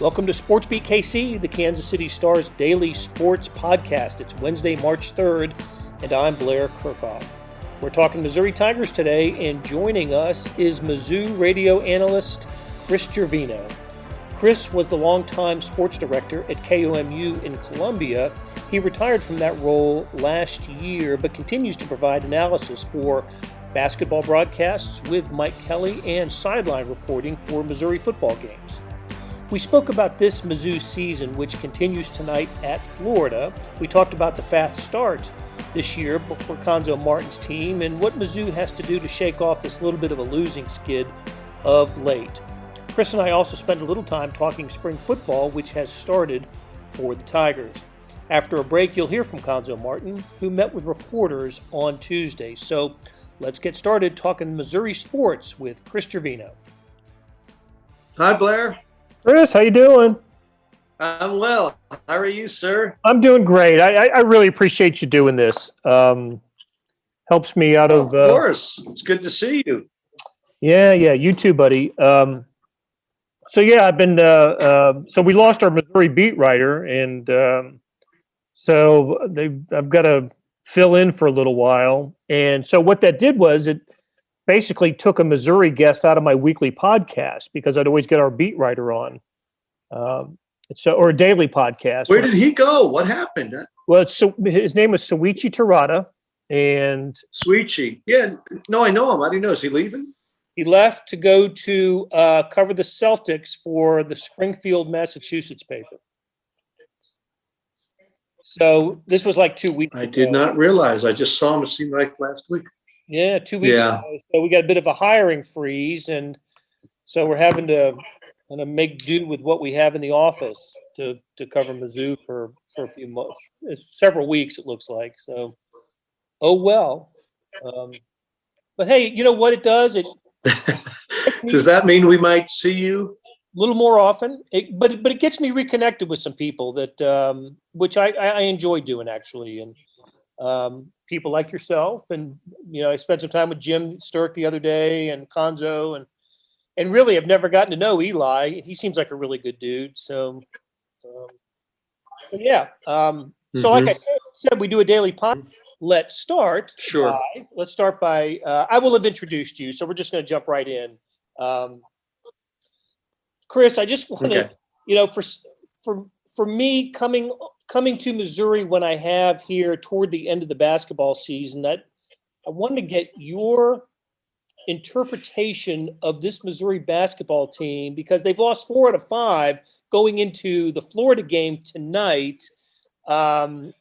Welcome to SportsBeat KC, the Kansas City Star's daily sports podcast. It's Wednesday, March 3rd, and I'm Blair Kerkhoff. We're talking Missouri Tigers today, and joining us is Mizzou radio analyst Chris Gervino. Chris was the longtime sports director at KOUM in Columbia. He retired from that role last year, but continues to provide analysis for basketball broadcasts with Mike Kelly and sideline reporting for Missouri football games. We spoke about this Mizzou season, which continues tonight at Florida. We talked about the fast start this year for Cuonzo Martin's team and what Mizzou has to do to shake off this little bit of a losing skid of late. Chris and I also spent a little time talking spring football, which has started for the Tigers. After a break, you'll hear from Cuonzo Martin, who met with reporters on Tuesday. So let's get started talking Missouri sports with Chris Gervino. Hi, Blair. Chris, how you doing? I'm well. How are you, sir? I'm doing great. I really appreciate you doing this. Helps me out of... Of course. It's good to see you. Yeah, you too, buddy. I've been... so we lost our Missouri beat writer, and I've got to fill in for a little while. And so what that did was it basically took a Missouri guest out of my weekly podcast because I'd always get our beat writer on. Or a daily podcast. Where did he go? What happened? Well, his name was Soichi Terada, and Soichi. Yeah, no, I know him. I didn't know. Is he leaving? He left to go to cover the Celtics for the Springfield, Massachusetts paper. So this was like 2 weeks ago. I did not realize. I just saw him, it seemed like last week. Yeah, 2 weeks ago. So we got a bit of a hiring freeze, and so we're having to kind of make do with what we have in the office to cover Mizzou for a few months, several weeks, it looks like. So, oh well. But hey, you know what it does? Does that mean we might see you a little more often? But it gets me reconnected with some people that which I enjoy doing, actually, and people like yourself, and I spent some time with Jim Sturk the other day, and Cuonzo, and really I've never gotten to know Eli. He seems like a really good dude. So, yeah. So like I said, we do a daily podcast. Let's start. Sure. Let's start by, I will have introduced you, so we're just going to jump right in. Chris, I just want to, for me coming to Missouri when I have here toward the end of the basketball season, that I wanted to get your interpretation of this Missouri basketball team, because they've lost 4 out of 5 going into the Florida game tonight. But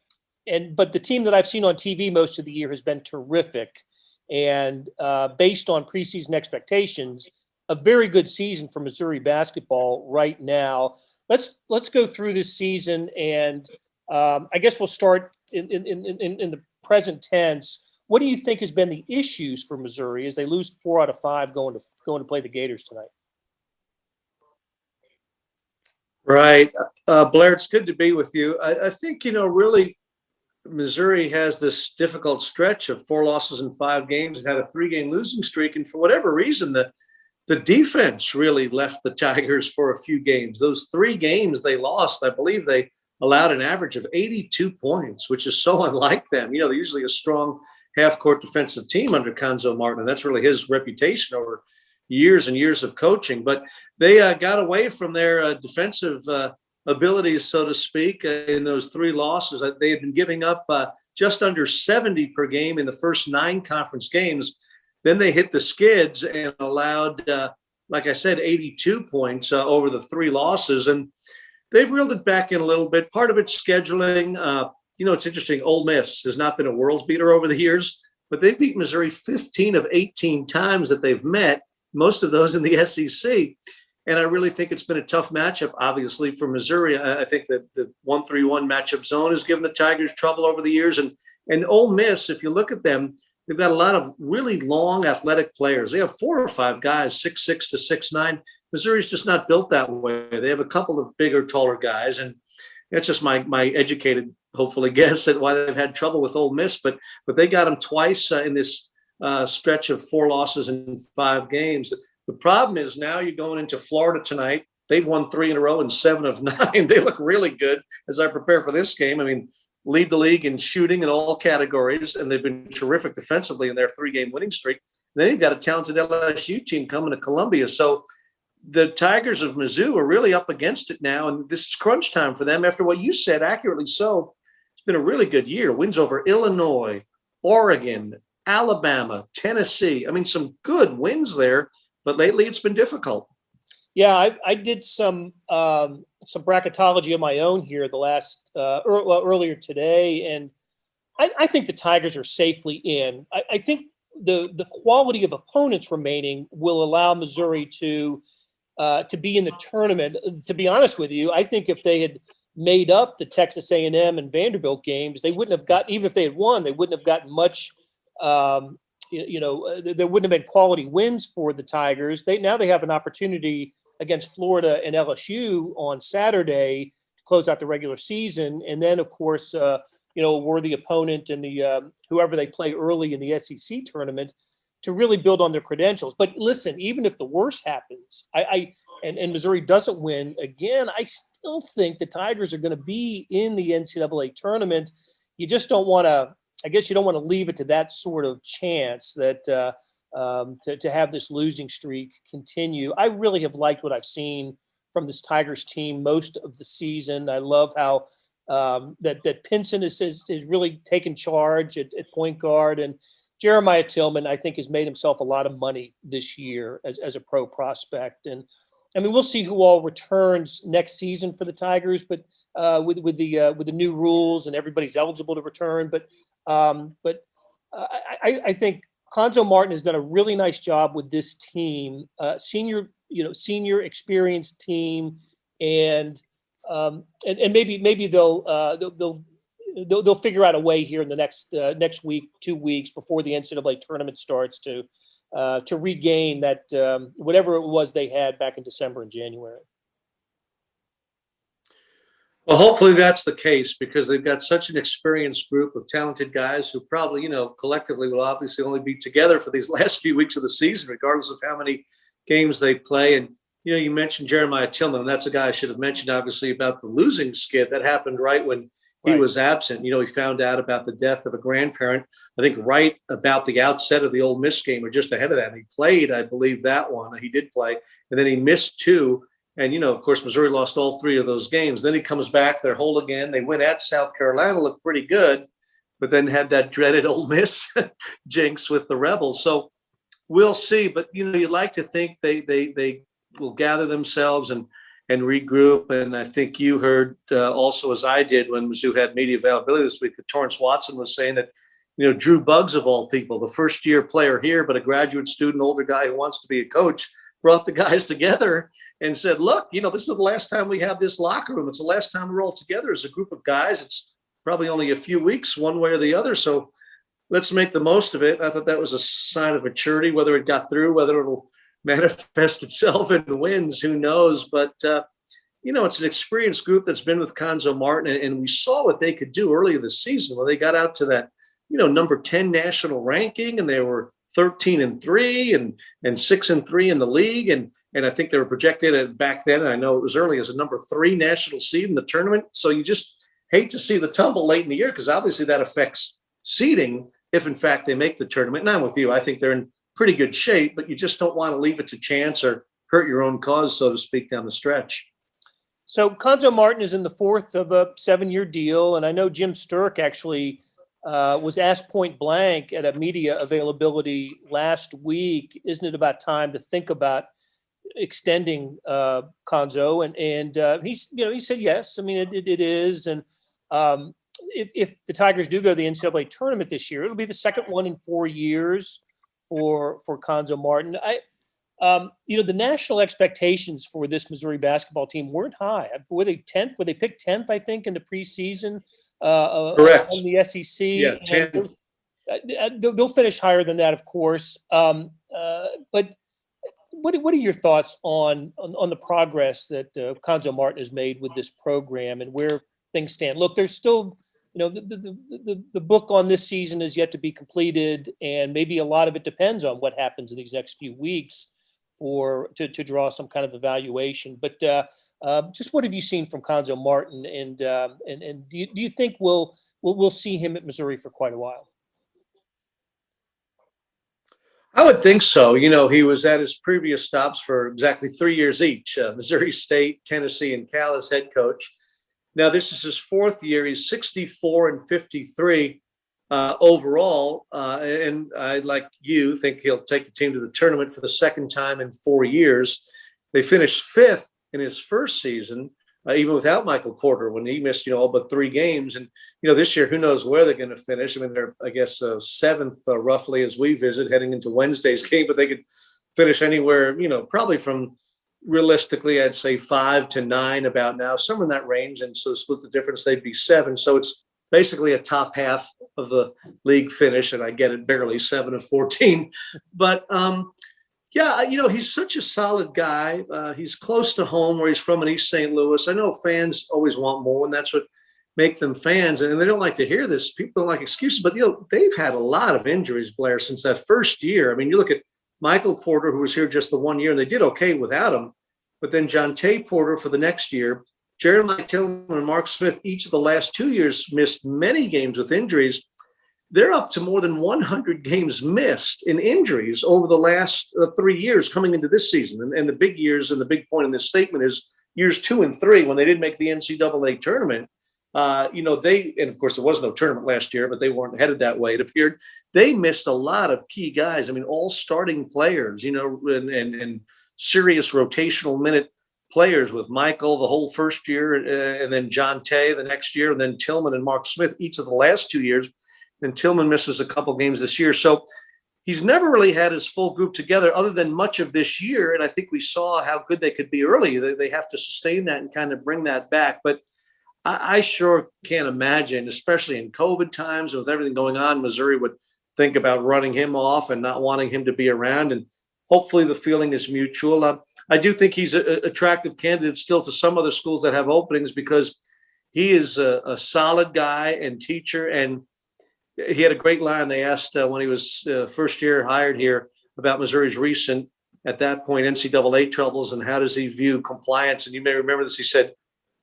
the team that I've seen on TV most of the year has been terrific. And based on preseason expectations, a very good season for Missouri basketball right now. Let's go through this season, and I guess we'll start in the present tense. What do you think has been the issues for Missouri as they lose 4 out of 5 going to play the Gators tonight? Right. Blair, it's good to be with you. I think, really Missouri has this difficult stretch of 4 losses in 5 games and had a 3-game losing streak. And for whatever reason, the defense really left the Tigers for a few games. Those 3 games they lost, I believe they allowed an average of 82 points, which is so unlike them. They're usually a strong half-court defensive team under Cuonzo Martin, and that's really his reputation over years and years of coaching. But they got away from their defensive abilities, so to speak, in those 3 losses. They had been giving up just under 70 per game in the first 9 conference games. Then they hit the skids and allowed, like I said, 82 points over the 3 losses. And they've reeled it back in a little bit. Part of it's scheduling. It's interesting. Ole Miss has not been a world beater over the years, but they beat Missouri 15 of 18 times that they've met, most of those in the SEC. And I really think it's been a tough matchup, obviously, for Missouri. I think that the 1-3-1 matchup zone has given the Tigers trouble over the years. And Ole Miss, if you look at them, they've got a lot of really long athletic players. They have 4 or 5 guys, 6'6" to 6'9". Missouri's just not built that way. They have a couple of bigger, taller guys. And that's just my educated, hopefully, guess at why they've had trouble with Ole Miss. But they got them twice in this stretch of 4 losses in 5 games. The problem is now you're going into Florida tonight. they've won 3 in a row and 7 of 9. They look really good as I prepare for this game. I mean, lead the league in shooting in all categories, and they've been terrific defensively in their 3-game winning streak. And then you've got a talented LSU team coming to Columbia. So the Tigers of Mizzou are really up against it now, and this is crunch time for them after what you said, accurately so. It's been a really good year. Wins over Illinois, Oregon, Alabama, Tennessee. I mean, some good wins there, but lately it's been difficult. Yeah, I did some bracketology of my own here earlier today, and I think the Tigers are safely in. I think the quality of opponents remaining will allow Missouri to be in the tournament. To be honest with you, I think if they had made up the Texas A&M and Vanderbilt games, they wouldn't have gotten, even if they had won, they wouldn't have gotten much. There wouldn't have been quality wins for the Tigers. Now they have an opportunity against Florida and LSU on Saturday to close out the regular season, and then of course, a worthy opponent in the whoever they play early in the SEC tournament to really build on their credentials. But listen, even if the worst happens, and Missouri doesn't win again, I still think the Tigers are going to be in the NCAA tournament. You just don't want to. I guess you don't want to leave it to that sort of chance that to have this losing streak continue. I really have liked what I've seen from this Tigers team most of the season. I love how that Pinson is really taken charge at point guard, and Jeremiah Tillman, I think, has made himself a lot of money this year as a pro prospect. And I mean, we'll see who all returns next season for the Tigers, but with the new rules and everybody's eligible to return. But I think Cuonzo Martin has done a really nice job with this team, senior experienced team, and maybe they'll figure out a way here in the next week, 2 weeks before the NCAA tournament starts to regain that whatever it was they had back in December and January. Well, hopefully that's the case, because they've got such an experienced group of talented guys who probably, collectively will obviously only be together for these last few weeks of the season, regardless of how many games they play. And, you mentioned Jeremiah Tillman, and that's a guy I should have mentioned, obviously, about the losing skid that happened right when he was absent. He found out about the death of a grandparent, I think right about the outset of the Ole Miss game or just ahead of that. And he played, I believe, that one. He did play. And then he missed 2. And, of course, Missouri lost all 3 of those games. Then he comes back, they're whole again. They win at South Carolina, looked pretty good, but then had that dreaded Ole Miss jinx with the Rebels. So we'll see. But, you'd like to think they will gather themselves and regroup. And I think you heard also, as I did when Mizzou had media availability this week, that Torrance Watson was saying that, Drew Buggs, of all people, the first-year player here, but a graduate student, older guy who wants to be a coach, brought the guys together and said, look, this is the last time we have this locker room. It's the last time we're all together as a group of guys. It's probably only a few weeks, one way or the other. So let's make the most of it. I thought that was a sign of maturity. Whether it got through, whether it'll manifest itself in wins, who knows? But, it's an experienced group that's been with Cuonzo Martin, and we saw what they could do early in the season when they got out to that, number 10 national ranking, and they were 13-3 and 6-3 in the league. And I think they were projected back then, and I know it was early, as a number 3 national seed in the tournament. So you just hate to see the tumble late in the year, because obviously that affects seeding if in fact they make the tournament. And I'm with you. I think they're in pretty good shape, but you just don't want to leave it to chance or hurt your own cause, so to speak, down the stretch. So Cuonzo Martin is in the 4th of a 7-year deal. And I know Jim Sturck actually was asked point blank at a media availability last week, isn't it about time to think about extending Cuonzo? And he said yes. I mean, it is. And if the Tigers do go to the NCAA tournament this year, it'll be the second one in 4 years for Cuonzo Martin. The national expectations for this Missouri basketball team weren't high. Were they 10th? Were they picked 10th, I think, in the preseason? Correct. In the SEC. Yeah, 10th. They'll finish higher than that, of course. But what are your thoughts on the progress that Cuonzo Martin has made with this program and where things stand? Look, there's still, the book on this season is yet to be completed, and maybe a lot of it depends on what happens in these next few weeks to draw some kind of evaluation. But just what have you seen from Cuonzo Martin, and do you think we'll see him at Missouri for quite a while? I would think so. He was at his previous stops for exactly 3 years each, Missouri State, Tennessee, and Cal as head coach. Now, this is his fourth year. He's 64-53 overall. And I, like you, think he'll take the team to the tournament for the second time in 4 years. They finished fifth in his first season, even without Michael Porter, when he missed, all but 3 games. And, this year, who knows where they're going to finish. I mean, they're, I guess, seventh roughly as we visit heading into Wednesday's game, but they could finish anywhere, probably from realistically, I'd say 5 to 9 about now, somewhere in that range. And so split the difference, they'd be 7. So it's basically a top half of the league finish. And I get it, barely 7 of 14. But, yeah, he's such a solid guy. He's close to home where he's from in East St. Louis. I know fans always want more, and that's what make them fans. And they don't like to hear this. People don't like excuses. But, they've had a lot of injuries, Blair, since that first year. I mean, you look at Michael Porter, who was here just the 1 year, and they did okay without him. But then Jonte Porter for the next year, Jeremiah Tillman and Mark Smith, each of the last 2 years missed many games with injuries. They're up to more than 100 games missed in injuries over the last 3 years coming into this season. And the big years, and the big point in this statement is years 2 and 3, when they didn't make the NCAA tournament. And of course, there was no tournament last year, but they weren't headed that way, it appeared. They missed a lot of key guys. I mean, all starting players, and serious rotational minute players with Michael the whole first year, and then Jonte the next year, and then Tillman and Mark Smith each of the last 2 years. And Tillman misses a couple games this year. So he's never really had his full group together other than much of this year. And I think we saw how good they could be early. They have to sustain that and kind of bring that back. But I sure can't imagine, especially in COVID times with everything going on, Missouri would think about running him off and not wanting him to be around. And hopefully the feeling is mutual. I do think he's an attractive candidate still to some other schools that have openings, because he is a solid guy and teacher. And he had a great line. They asked when he was first year hired here about Missouri's recent, at that point, NCAA troubles and how does he view compliance. And you may remember this. He said,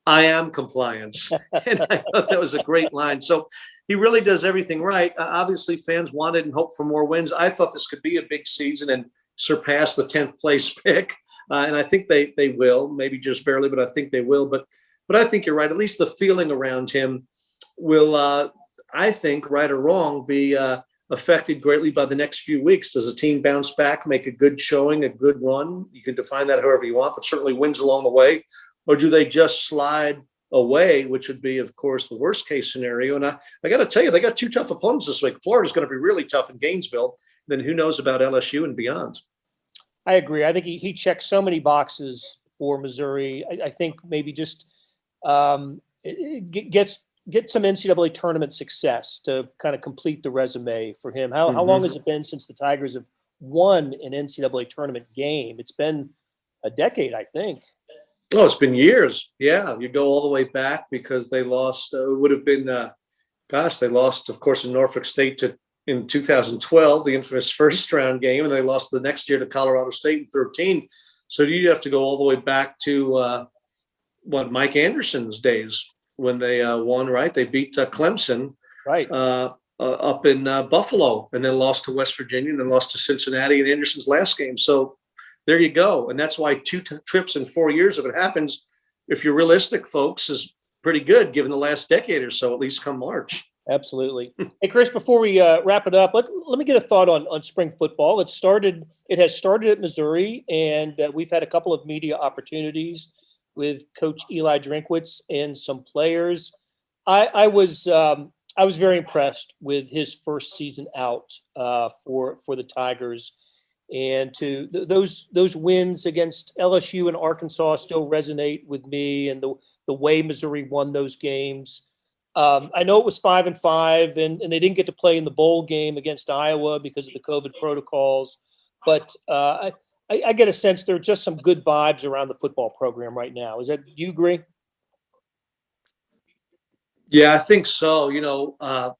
"I am compliance." And I thought that was a great line. So he really does everything right. Obviously, fans wanted and hoped for more wins. I thought this could be a big season and surpass the 10th place pick. And I think they will, maybe just barely, but I think they will. But I think you're right. At least the feeling around him will, I think, right or wrong, be affected greatly by the next few weeks. Does a team bounce back, make a good showing, a good run? You can define that however you want, but certainly wins along the way. Or do they just slide away, which would be, of course, the worst case scenario? And I got to tell you, they got 2 tough opponents this week. Florida's going to be really tough in Gainesville. Then who knows about LSU and beyond? I agree. I think he checks so many boxes for Missouri. I think maybe just get some NCAA tournament success to kind of complete the resume for him. How long has it been since the Tigers have won an NCAA tournament game? It's been a decade, I think. Oh, it's been years. Yeah, you go all the way back because they lost. It would have been, they lost, of course, in Norfolk State in 2012, the infamous first round game, and they lost the next year to Colorado State in 2013. So you have to go all the way back to Mike Anderson's days when they won. Right, they beat Clemson. Right. Up in Buffalo, and then lost to West Virginia, and then lost to Cincinnati in Anderson's last game. So there you go. And that's why 2 trips in 4 years, if it happens, if you're realistic, folks, is pretty good given the last decade or so, at least come March. Absolutely. Hey, Chris, before we wrap it up, let me get a thought on spring football. It has started at Missouri, and we've had a couple of media opportunities with Coach Eli Drinkwitz and some players. I was very impressed with his first season out for the Tigers. And those wins against LSU and Arkansas still resonate with me, and the way Missouri won those games. I know it was 5-5, and they didn't get to play in the bowl game against Iowa because of the COVID protocols. But I get a sense there are just some good vibes around the football program right now. Do you agree? Yeah, I think so.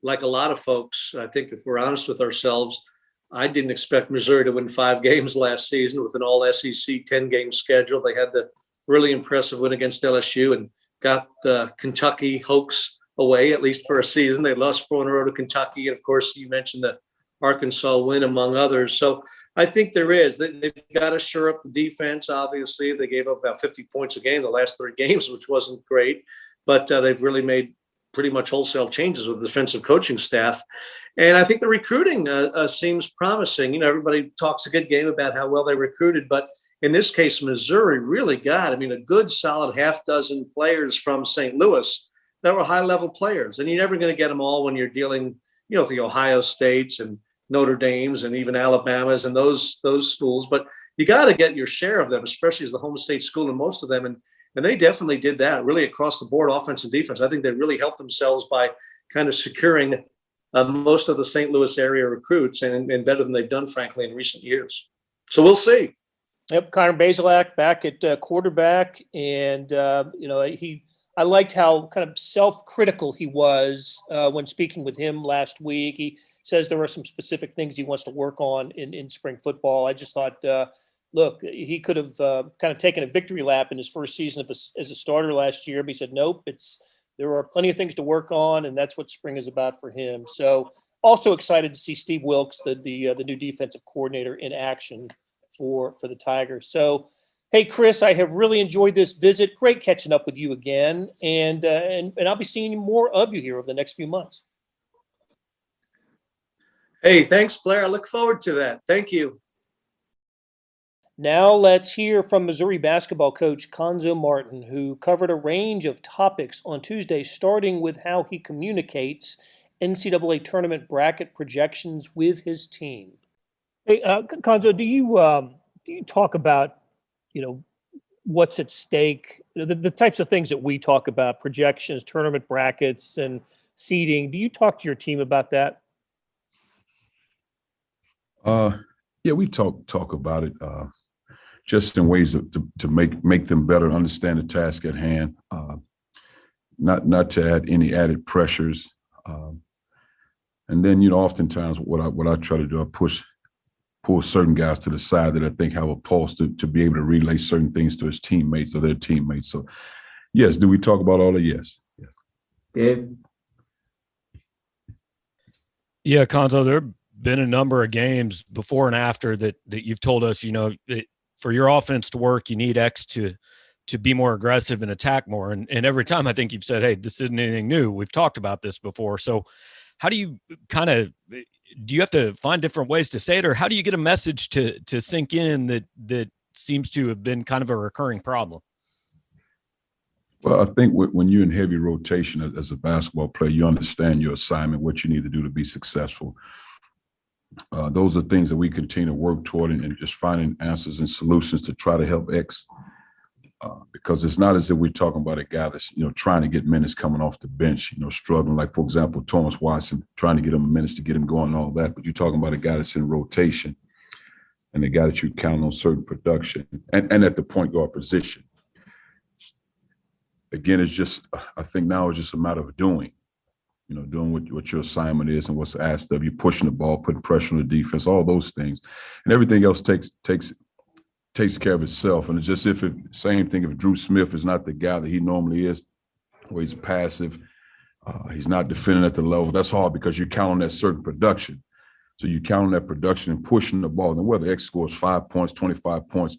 Like a lot of folks, I think if we're honest with ourselves, I didn't expect Missouri to win 5 games last season with an all SEC 10-game schedule. They had the really impressive win against LSU and got the Kentucky hoax away, at least for a season. They lost 4 in a row to Kentucky. And of course, you mentioned the Arkansas win, among others. So I think they've got to shore up the defense. Obviously, they gave up about 50 points a game the last 3 games, which wasn't great. But they've really made pretty much wholesale changes with the defensive coaching staff. And I think the recruiting seems promising. You know, everybody talks a good game about how well they recruited, but in this case, Missouri really got, a good solid half dozen players from St. Louis that were high-level players. And you're never going to get them all when you're dealing, with the Ohio States and Notre Dames and even Alabama's and those schools. But you got to get your share of them, especially as the home state school in most of them. And they definitely did that really across the board, offense and defense. I think they really helped themselves by kind of securing most of the St. Louis area recruits and better than they've done, frankly, in recent years. So we'll see. Yep, Connor Bazelak back at quarterback, and I liked how kind of self-critical he was when speaking with him last week. He says there are some specific things he wants to work on in spring football. I just thought, look, he could have kind of taken a victory lap in his first season as a starter last year, but he said, nope, there are plenty of things to work on, and that's what spring is about for him. So also excited to see Steve Wilkes, the new defensive coordinator, in action for the Tigers. So, hey, Chris, I have really enjoyed this visit. Great catching up with you again, and I'll be seeing more of you here over the next few months. Hey, thanks, Blair. I look forward to that. Thank you. Now let's hear from Missouri basketball coach Cuonzo Martin, who covered a range of topics on Tuesday, starting with how he communicates NCAA tournament bracket projections with his team. Hey, Cuonzo, do you talk about, what's at stake, the types of things that we talk about, projections, tournament brackets, and seeding? Do you talk to your team about that? Yeah, we talk about it just in ways to make them better understand the task at hand, not to add any added pressures. And then, oftentimes what I try to do, I pull certain guys to the side that I think have a pulse to be able to relay certain things to his teammates or their teammates. So, yes, do we talk about all of yes? Gabe? Yeah, Cuonzo, there have been a number of games before and after that you've told us, for your offense to work, you need X to be more aggressive and attack more. And every time I think you've said, hey, this isn't anything new. We've talked about this before. So how do you do you have to find different ways to say it, or how do you get a message to sink in that seems to have been kind of a recurring problem? Well, I think when you're in heavy rotation as a basketball player, you understand your assignment, what you need to do to be successful. Those are things that we continue to work toward and just finding answers and solutions to try to help X. Because it's not as if we're talking about a guy that's, trying to get minutes coming off the bench, struggling. Like, for example, Thomas Watson, trying to get him minutes to get him going and all that. But you're talking about a guy that's in rotation and a guy that you count on certain production and at the point guard position. Again, it's just, I think now it's just a matter of doing what your assignment is and what's asked of you, pushing the ball, putting pressure on the defense, all those things. And everything else takes care of itself. And it's just same thing if Drew Smith is not the guy that he normally is, where he's passive, he's not defending at the level. That's hard because you count on that certain production. So you count on that production and pushing the ball. And whether X scores 5 points, 25 points,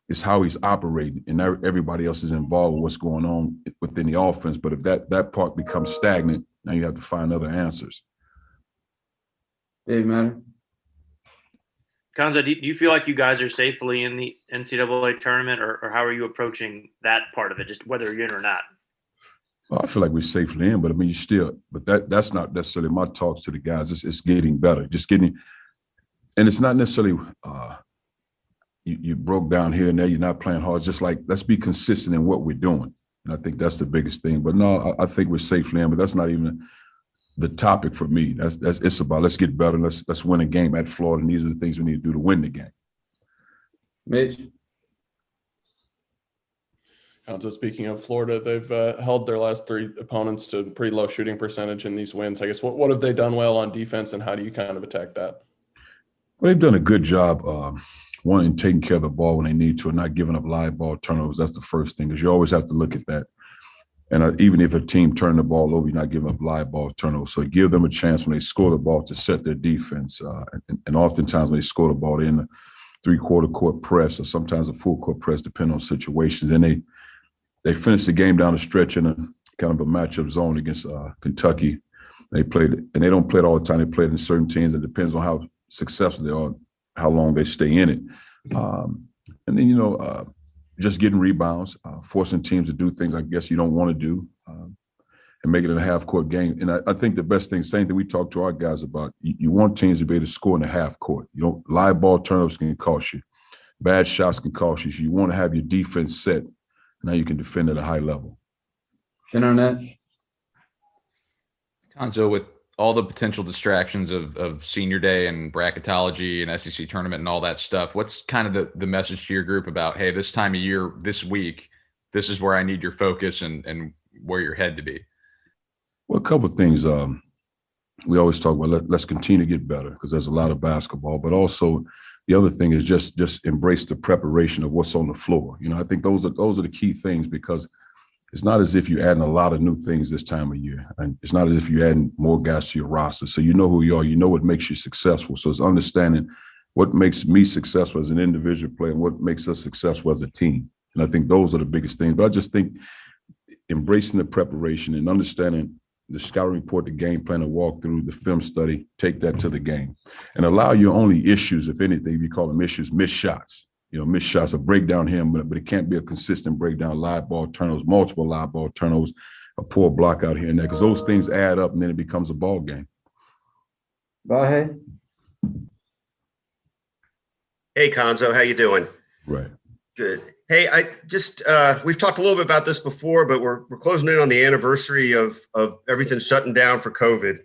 it's how he's operating, and everybody else is involved with what's going on within the offense. But if that part becomes stagnant, now you have to find other answers. Dave Matter. Cuonzo, do you feel like you guys are safely in the NCAA tournament, or how are you approaching that part of it, just whether you're in or not? Well, I feel like we're safely in, but I mean, that's not necessarily my talks to the guys. It's getting better, and it's not necessarily you broke down here and there, you're not playing hard. It's just like, let's be consistent in what we're doing. And I think that's the biggest thing. But no, I think we're safely in, but that's not even the topic for me. It's about let's get better. Let's win a game at Florida. And these are the things we need to do to win the game. Mitch. So speaking of Florida, they've held their last 3 opponents to pretty low shooting percentage in these wins. I guess what have they done well on defense, and how do you kind of attack that? Well, they've done a good job, one, in taking care of the ball when they need to and not giving up live ball turnovers. That's the first thing, because you always have to look at that. And even if a team turn the ball over, you're not giving up live ball turnovers. So give them a chance when they score the ball to set their defense. And oftentimes when they score the ball, they're in the three-quarter court press or sometimes a full court press, depending on situations. And they finished the game down the stretch in a kind of a matchup zone against Kentucky. They played, and they don't play it all the time. They play it in certain teams. It depends on how successful they are, how long they stay in it. And then, just getting rebounds, forcing teams to do things I guess you don't want to do, and make it a half-court game. And I think the best thing, same thing we talk to our guys about, you want teams to be able to score in the half court. Live ball turnovers can cost you. Bad shots can cost you. So you want to have your defense set. Now you can defend at a high level. Internet. Cuonzo, with all the potential distractions of senior day and bracketology and SEC tournament and all that stuff, what's kind of the message to your group about, hey, this time of year, this week, this is where I need your focus and where your head to be? Well, a couple of things. We always talk about let's continue to get better because there's a lot of basketball, but also the other thing is just embrace the preparation of what's on the floor. I think those are the key things, because it's not as if you're adding a lot of new things this time of year. And it's not as if you're adding more guys to your roster. So you know who you are. You know what makes you successful. So it's understanding what makes me successful as an individual player and what makes us successful as a team. And I think those are the biggest things. But I just think embracing the preparation and understanding the scouting report, the game plan, the walkthrough, the film study, take that to the game. And allow your only issues, if anything, we call them issues, missed shots. Missed shots, a breakdown here, but it can't be a consistent breakdown, live ball turnovers, multiple live ball turnovers, a poor block out here and there, because those things add up and then it becomes a ball game. Go ahead. Hey, Cuonzo, how you doing? Right. Good. Hey, I just we've talked a little bit about this before, but we're closing in on the anniversary of everything shutting down for COVID.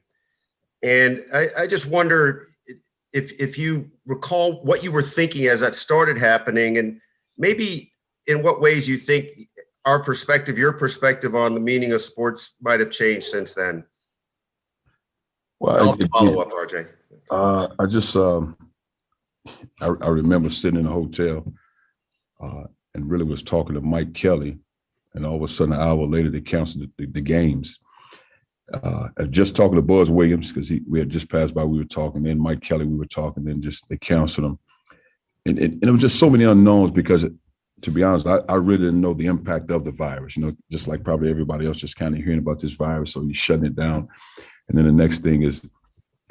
And I just wonder if you recall what you were thinking as that started happening, and maybe in what ways you think your perspective on the meaning of sports might have changed since then. Well, I'll follow up, RJ. I just I remember sitting in a hotel and really was talking to Mike Kelly, and all of a sudden an hour later they canceled the games. Just talking to Buzz Williams, because we had just passed by, we were talking, then Mike Kelly, we were talking, then just they canceled him. And it was just so many unknowns, because to be honest, I really didn't know the impact of the virus, just like probably everybody else, just kind of hearing about this virus. So he's shutting it down. And then the next thing is,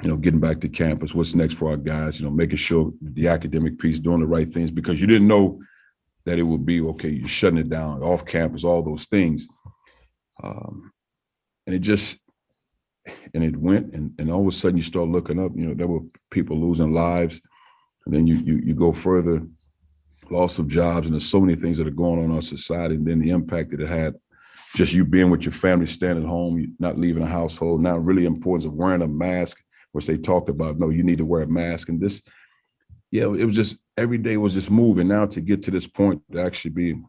getting back to campus, what's next for our guys, making sure the academic piece, doing the right things, because you didn't know that it would be, okay, you're shutting it down, off campus, all those things. And it went, and all of a sudden you start looking up, there were people losing lives. And then you go further, loss of jobs, and there's so many things that are going on in our society. And then the impact that it had, just you being with your family, staying at home, you not leaving a household, now really importance of wearing a mask, which they talked about, no, you need to wear a mask. And this, it was just, every day was just moving. Now to get to this point, to actually be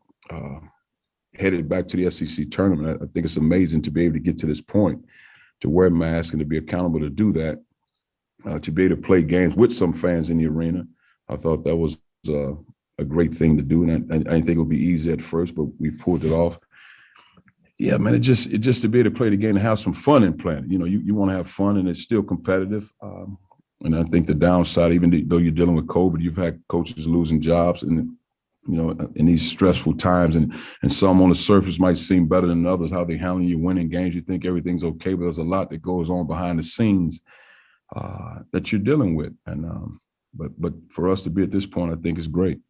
headed back to the SEC tournament, I think it's amazing to be able to get to this point, to wear a mask and to be accountable to do that, to be able to play games with some fans in the arena. I thought that was a great thing to do. And I didn't think it would be easy at first, but we pulled it off. Yeah, man, it just to be able to play the game and have some fun in playing. You want to have fun, and it's still competitive. And I think the downside, even though you're dealing with COVID, you've had coaches losing jobs, and in these stressful times, and some on the surface might seem better than others, how they handle you winning games. You think everything's okay, but there's a lot that goes on behind the scenes that you're dealing with. And but for us to be at this point, I think is great.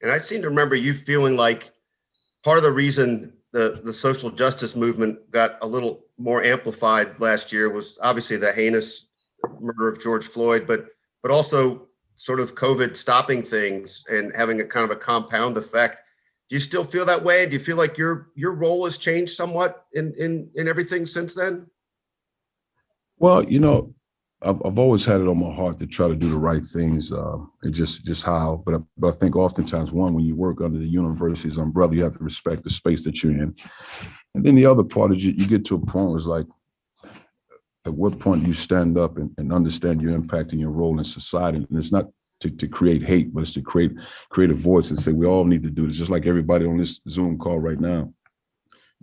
And I seem to remember you feeling like part of the reason the social justice movement got a little more amplified last year was obviously the heinous murder of George Floyd, but also sort of COVID stopping things and having a kind of a compound effect. Do you still feel that way? Do you feel like your role has changed somewhat in everything since then? Well, I've always had it on my heart to try to do the right things. And just how, but I think oftentimes, one, when you work under the university's umbrella, you have to respect the space that you're in. And then the other part is you get to a point where it's like, at what point do you stand up and understand your impact and your role in society? And it's not to create hate, but it's to create a voice and say we all need to do this. Just like everybody on this Zoom call right now,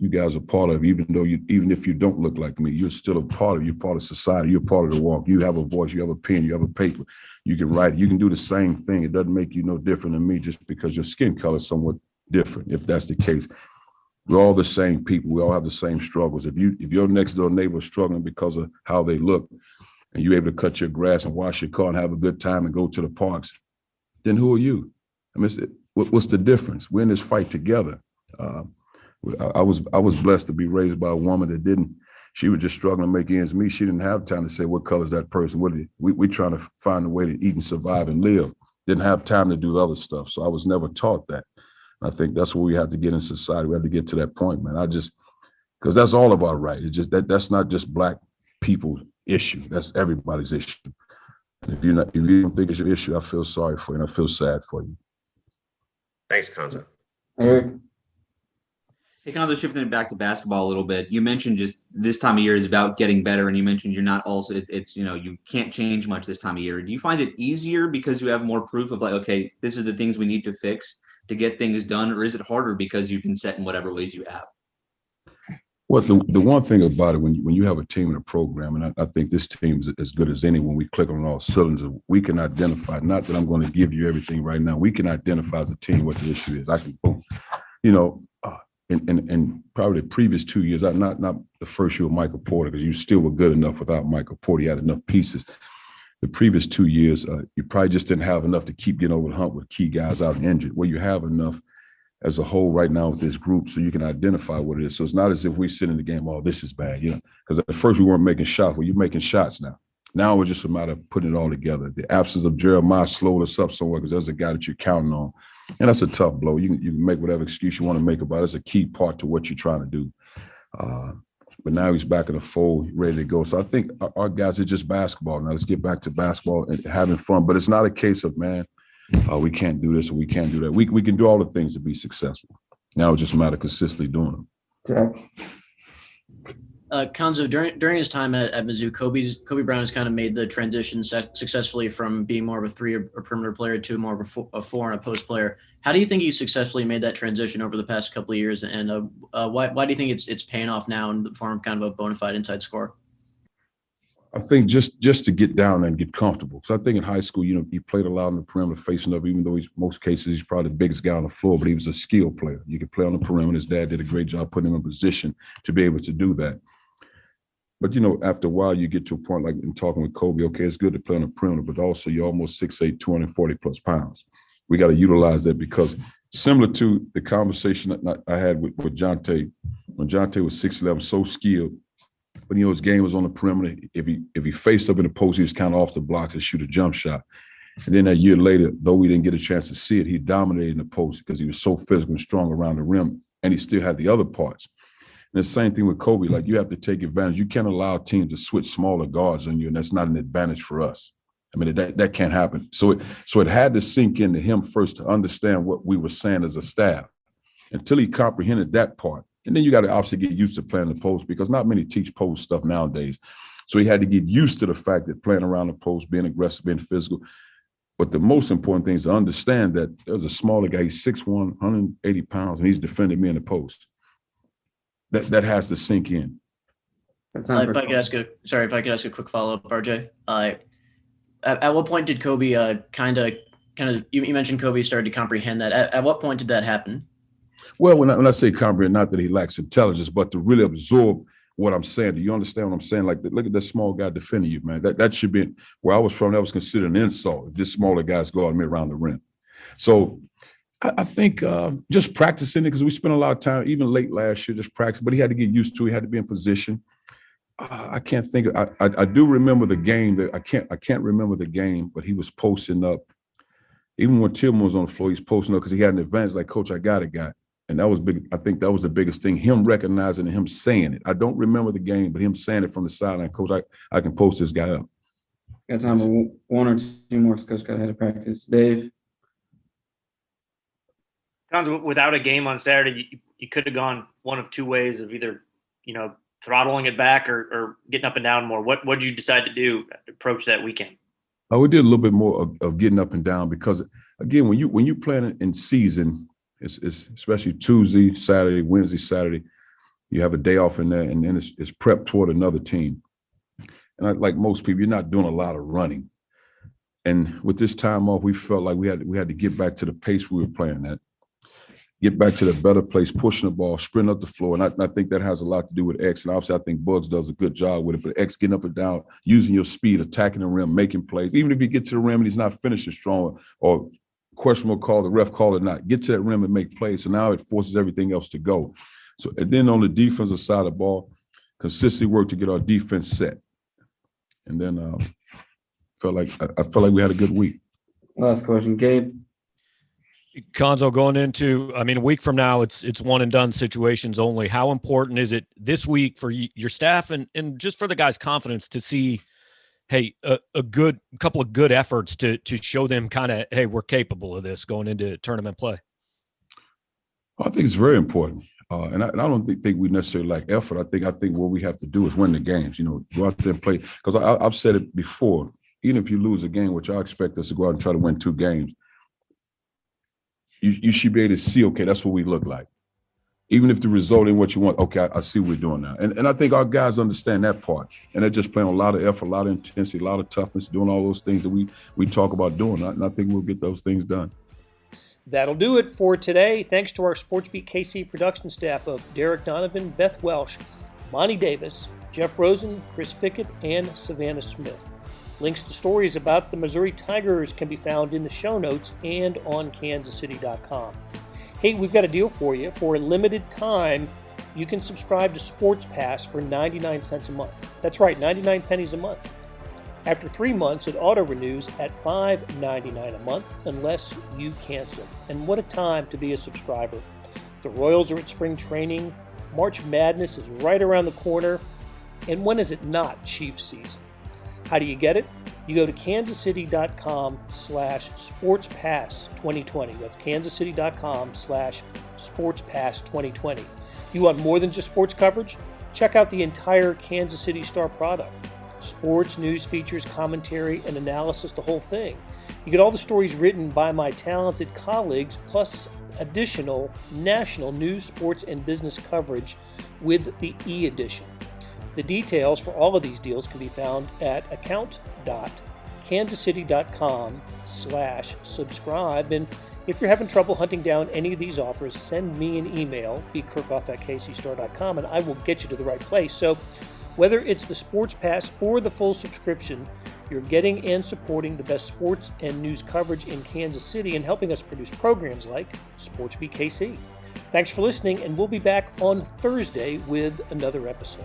you guys are part of, even if you don't look like me, you're still a part of, you're part of society, you're part of the walk. You have a voice, you have a pen, you have a paper, you can write, you can do the same thing. It doesn't make you no different than me just because your skin color is somewhat different. If that's the case, we're all the same people. We all have the same struggles. If your next door neighbor is struggling because of how they look, and you're able to cut your grass and wash your car and have a good time and go to the parks, then who are you? I mean, what's the difference? We're in this fight together. I was blessed to be raised by a woman that she was just struggling to make ends meet. She didn't have time to say, what color is that person? We trying to find a way to eat and survive and live. Didn't have time to do the other stuff. So I was never taught that. And I think that's where we have to get in society. We have to get to that point, man. Because that's all of our right. It's just that's not just Black people's issue. That's everybody's issue. And if you don't think it's your issue, I feel sorry for you and I feel sad for you. Thanks, Cuonzo. Eric? Hey, Cuonzo, shifting it back to basketball a little bit. You mentioned just this time of year is about getting better, and you mentioned you're not also it's you can't change much this time of year. Do you find it easier because you have more proof of like, okay, this is the things we need to fix to get things done, or is it harder because you can set in whatever ways you have? Well, the one thing about it, when you have a team and a program, and I think this team is as good as any when we click on all cylinders, we can identify, not that I'm going to give you everything right now, we can identify as a team what the issue is. I can, boom, in probably the previous 2 years, not the first year with Michael Porter, because you still were good enough without Michael Porter. You had enough pieces. The previous 2 years, you probably just didn't have enough to keep getting over the hump with key guys out and injured. Well, you have enough as a whole right now with this group so you can identify what it is. So it's not as if we sit in the game, oh, this is bad, because at first we weren't making shots. Well, you're making shots now. Now it's just a matter of putting it all together. The absence of Jeremiah slowed us up somewhat because there's a guy that you're counting on. And that's a tough blow. You can make whatever excuse you want to make about it. It's a key part to what you're trying to do. But now he's back in the fold, ready to go. So I think our guys, it's just basketball. Now let's get back to basketball and having fun. But it's not a case of, man, we can't do this or we can't do that. We can do all the things to be successful. Now it's just a matter of consistently doing them. Jack? Cuonzo, during his time at Mizzou, Kobe Brown has kind of made the transition successfully from being more of a three or perimeter player to more of a four and a post player. How do you think he successfully made that transition over the past couple of years? And why do you think it's paying off now in the form of kind of a bona fide inside scorer? I think just to get down and get comfortable. So I think in high school, he played a lot on the perimeter facing up, even though most cases he's probably the biggest guy on the floor, but he was a skill player. You could play on the perimeter. His dad did a great job putting him in position to be able to do that. But, after a while, you get to a point like in talking with Kobe, okay, it's good to play on the perimeter, but also you're almost 6'8", 240 plus pounds. We got to utilize that because similar to the conversation that I had with Jonte, when Jonte was 6'11", so skilled, but his game was on the perimeter. If he faced up in the post, he was kind of off the block to shoot a jump shot. And then a year later, though we didn't get a chance to see it, he dominated in the post because he was so physical and strong around the rim, and he still had the other parts. And the same thing with Kobe, like you have to take advantage. You can't allow teams to switch smaller guards on you, and that's not an advantage for us. I mean, that can't happen. So it had to sink into him first to understand what we were saying as a staff until he comprehended that part. And then you got to obviously get used to playing the post because not many teach post stuff nowadays. So he had to get used to the fact that playing around the post, being aggressive, being physical. But the most important thing is to understand that there's a smaller guy, he's 6'1", 180 pounds, and he's defending me in the post. That has to sink in. If I could ask a quick follow-up, RJ. At what point did Kobe kind of you mentioned Kobe started to comprehend that. At what point did that happen? Well, when I say comprehend, not that he lacks intelligence, but to really absorb what I'm saying. Do you understand what I'm saying? Like, look at that small guy defending you, man. That should be where I was from. That was considered an insult if this smaller guy's guarding me around the rim. So I think just practicing it because we spent a lot of time, even late last year, just practicing. But he had to get used to it. He had to be in position. I can't think of. I do remember the game that I can't remember the game, but he was posting up. Even when Tillman was on the floor, he's posting up because he had an advantage. Like, Coach, I got a guy. And that was big. I think that was the biggest thing, him recognizing and him saying it. I don't remember the game, but him saying it from the sideline, Coach, I can post this guy up. Got time for one or two more. Coach got to head to practice. Dave? Without a game on Saturday, you could have gone one of two ways of either, throttling it back or getting up and down more? What did you decide to do to approach that weekend? We did a little bit more of getting up and down because, again, when you plan in season, it's especially Tuesday, Saturday, Wednesday, Saturday, you have a day off in there, and then it's prep toward another team. And like most people, you're not doing a lot of running. And with this time off, we felt like we had to get back to the pace we were playing at, get back to the better place, pushing the ball, sprint up the floor. And I think that has a lot to do with X. And obviously, I think Bugs does a good job with it. But X getting up and down, using your speed, attacking the rim, making plays. Even if you get to the rim and he's not finishing strong or questionable call, the ref call it not, get to that rim and make plays. So now it forces everything else to go. So and then on the defensive side of the ball, consistently work to get our defense set. And then I felt like we had a good week. Last question, Gabe. Cuonzo, going into, a week from now, it's one and done situations only. How important is it this week for your staff and just for the guys' confidence to see, hey, a couple of good efforts to show them kind of, hey, we're capable of this going into tournament play? I think it's very important. And I don't think we necessarily like effort. I think what we have to do is win the games, go out there and play. Because I've said it before, even if you lose a game, which I expect us to go out and try to win 2 games, you should be able to see, okay, that's what we look like. Even if the result ain't what you want, okay, I see what we're doing now. And I think our guys understand that part. And they're just playing a lot of effort, a lot of intensity, a lot of toughness, doing all those things that we talk about doing. And I think we'll get those things done. That'll do it for today. Thanks to our SportsBeat KC production staff of Derek Donovan, Beth Welsh, Monty Davis, Jeff Rosen, Chris Fickett, and Savannah Smith. Links to stories about the Missouri Tigers can be found in the show notes and on kansascity.com. Hey, we've got a deal for you. For a limited time, you can subscribe to Sports Pass for 99 cents a month. That's right, 99 pennies a month. After 3 months, it auto-renews at $5.99 a month unless you cancel. And what a time to be a subscriber. The Royals are at spring training. March Madness is right around the corner. And when is it not Chiefs season? How do you get it? You go to kansascity.com/sportspass2020. That's kansascity.com/sportspass2020. You want more than just sports coverage? Check out the entire Kansas City Star product. Sports, news, features, commentary, and analysis, the whole thing. You get all the stories written by my talented colleagues, plus additional national news, sports, and business coverage with the e-edition. The details for all of these deals can be found at account.kansascity.com/subscribe. And if you're having trouble hunting down any of these offers, send me an email, bkerkhoff@kcstar.com, and I will get you to the right place. So whether it's the Sports Pass or the full subscription, you're getting and supporting the best sports and news coverage in Kansas City and helping us produce programs like SportsBeat KC. Thanks for listening, and we'll be back on Thursday with another episode.